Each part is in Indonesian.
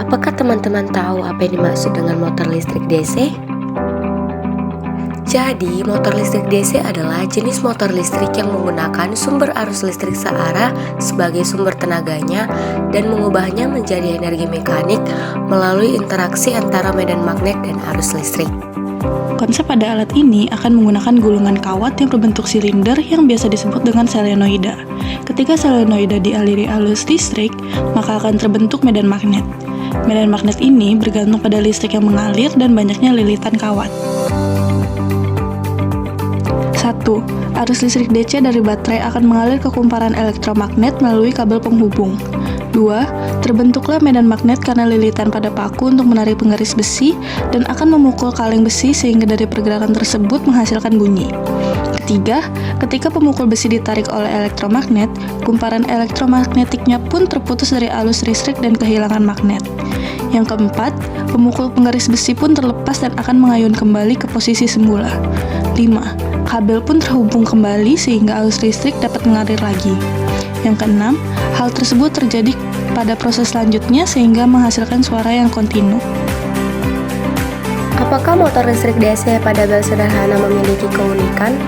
Apakah teman-teman tahu apa yang dimaksud dengan motor listrik DC? Jadi, motor listrik DC adalah jenis motor listrik yang menggunakan sumber arus listrik searah sebagai sumber tenaganya dan mengubahnya menjadi energi mekanik melalui interaksi antara medan magnet dan arus listrik. Konsep pada alat ini akan menggunakan gulungan kawat yang berbentuk silinder yang biasa disebut dengan solenoida. Ketika solenoida dialiri arus listrik, maka akan terbentuk medan magnet. Medan magnet ini bergantung pada listrik yang mengalir dan banyaknya lilitan kawat. 1. Arus listrik DC dari baterai akan mengalir ke kumparan elektromagnet melalui kabel penghubung. 2. Terbentuklah medan magnet karena lilitan pada paku untuk menarik penggaris besi dan akan memukul kaleng besi sehingga dari pergerakan tersebut menghasilkan bunyi. 3. Ketika pemukul besi ditarik oleh elektromagnet, kumparan elektromagnetiknya pun terputus dari arus listrik dan kehilangan magnet. Yang keempat, pemukul penggaris besi pun terlepas dan akan mengayun kembali ke posisi semula. 5. Kabel pun terhubung kembali sehingga arus listrik dapat mengalir lagi. Yang keenam, hal tersebut terjadi pada proses selanjutnya sehingga menghasilkan suara yang kontinu. Apakah motor listrik DC pada bel sederhana memiliki keunikan?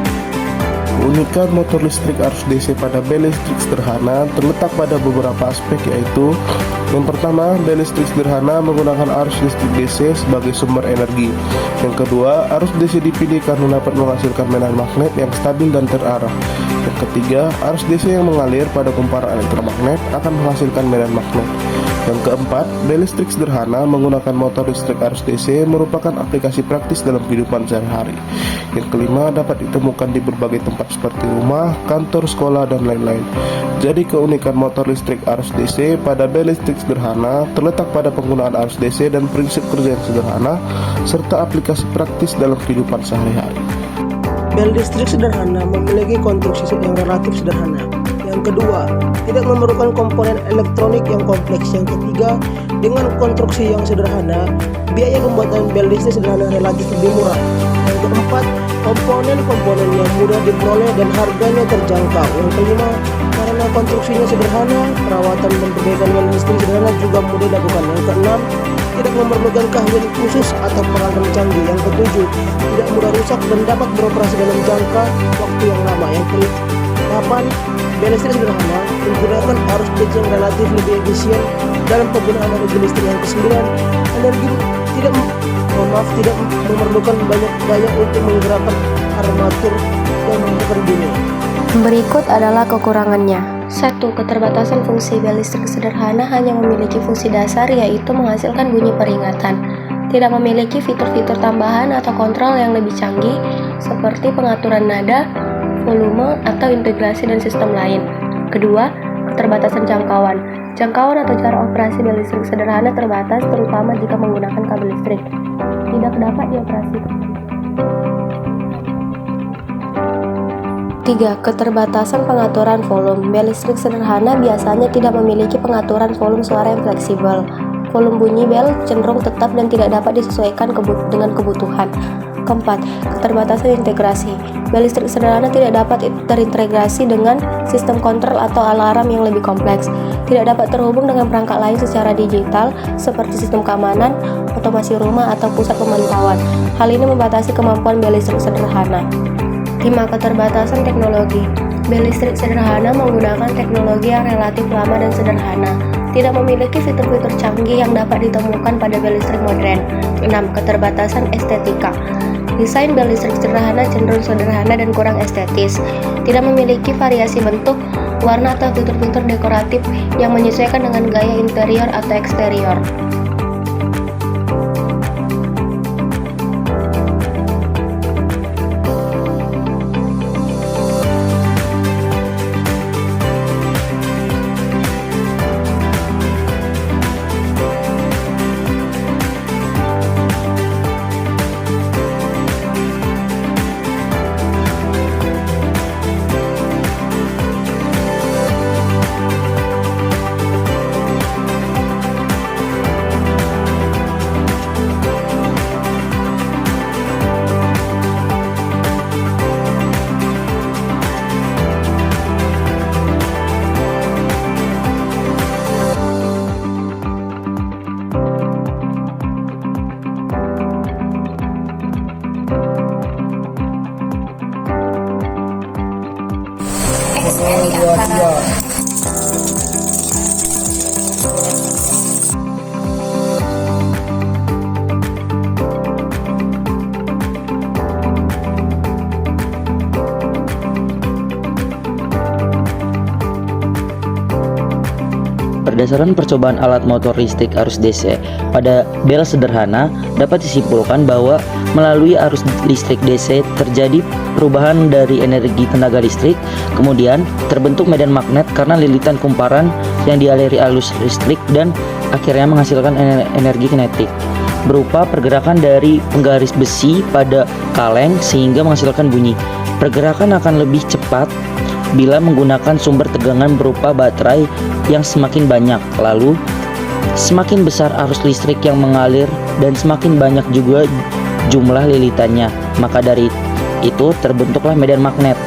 Keunikan motor listrik arus DC pada bel listrik sederhana terletak pada beberapa aspek, yaitu yang pertama, bel listrik sederhana menggunakan arus listrik DC sebagai sumber energi. Yang kedua, arus DC dipilih karena dapat menghasilkan medan magnet yang stabil dan terarah. Yang ketiga, arus DC yang mengalir pada kumparan elektromagnet akan menghasilkan medan magnet. Yang keempat, bel listrik sederhana menggunakan motor listrik arus DC merupakan aplikasi praktis dalam kehidupan sehari-hari. Yang kelima, dapat ditemukan di berbagai tempat seperti rumah, kantor, sekolah, dan lain-lain. Jadi keunikan motor listrik arus DC pada bel listrik sederhana terletak pada penggunaan arus DC dan prinsip kerja yang sederhana, serta aplikasi praktis dalam kehidupan sehari-hari. Bel listrik sederhana memiliki konstruksi yang relatif sederhana. Yang kedua, tidak memerlukan komponen elektronik yang kompleks. Yang ketiga, dengan konstruksi yang sederhana, biaya pembuatan bel listrik sederhana relatif lebih murah. Yang keempat, komponen-komponen yang mudah diperoleh dan harganya terjangkau. Yang kelima, karena konstruksinya sederhana, perawatan dan perbaikan bel listrik sederhana juga mudah dilakukan. Yang keenam, tidak memerlukan keahlian khusus atau peralatan canggih. Yang ketujuh, tidak mudah rusak dan dapat beroperasi dalam jangka waktu yang lama. Yang ke-8, bel listrik sederhana menggunakan arus DC yang relatif lebih efisien dalam penggunaan energi listrik. Yang ke-9, energi tidak memerlukan banyak daya untuk menggerakkan armatur yang memutar bumi. Berikut adalah kekurangannya. 1. Keterbatasan fungsi bel listrik sederhana hanya memiliki fungsi dasar, yaitu menghasilkan bunyi peringatan. Tidak memiliki fitur-fitur tambahan atau kontrol yang lebih canggih seperti pengaturan nada, volume, atau integrasi dan sistem lain. Kedua, keterbatasan jangkauan. Jangkauan atau cara operasi bel listrik sederhana terbatas, terutama jika menggunakan kabel listrik. Tidak dapat dioperasikan. 3. Keterbatasan pengaturan volume. Bel listrik sederhana biasanya tidak memiliki pengaturan volume suara yang fleksibel. Volume bunyi bel cenderung tetap dan tidak dapat disesuaikan dengan kebutuhan. Keempat, keterbatasan integrasi. Bel listrik sederhana tidak dapat terintegrasi dengan sistem kontrol atau alarm yang lebih kompleks. Tidak dapat terhubung dengan perangkat lain secara digital seperti sistem keamanan, otomasi rumah, atau pusat pemantauan. Hal ini membatasi kemampuan bel listrik sederhana. 5. Keterbatasan teknologi. Bel listrik sederhana menggunakan teknologi yang relatif lama dan sederhana. Tidak memiliki fitur-fitur canggih yang dapat ditemukan pada bel listrik modern. 6. Keterbatasan estetika. Desain bel listrik sederhana cenderung sederhana dan kurang estetis. Tidak memiliki variasi bentuk, warna, atau fitur-fitur dekoratif yang menyesuaikan dengan gaya interior atau eksterior. Berdasarkan percobaan alat motor listrik arus DC pada bel sederhana, dapat disimpulkan bahwa melalui arus listrik DC terjadi perubahan dari energi tenaga listrik, kemudian terbentuk medan magnet karena lilitan kumparan yang dialiri arus listrik dan akhirnya menghasilkan energi kinetik berupa pergerakan dari penggaris besi pada kaleng sehingga menghasilkan bunyi. Pergerakan akan lebih cepat bila menggunakan sumber tegangan berupa baterai yang semakin banyak. Lalu, semakin besar arus listrik yang mengalir dan semakin banyak juga jumlah lilitannya. Maka dari itu terbentuklah medan magnet.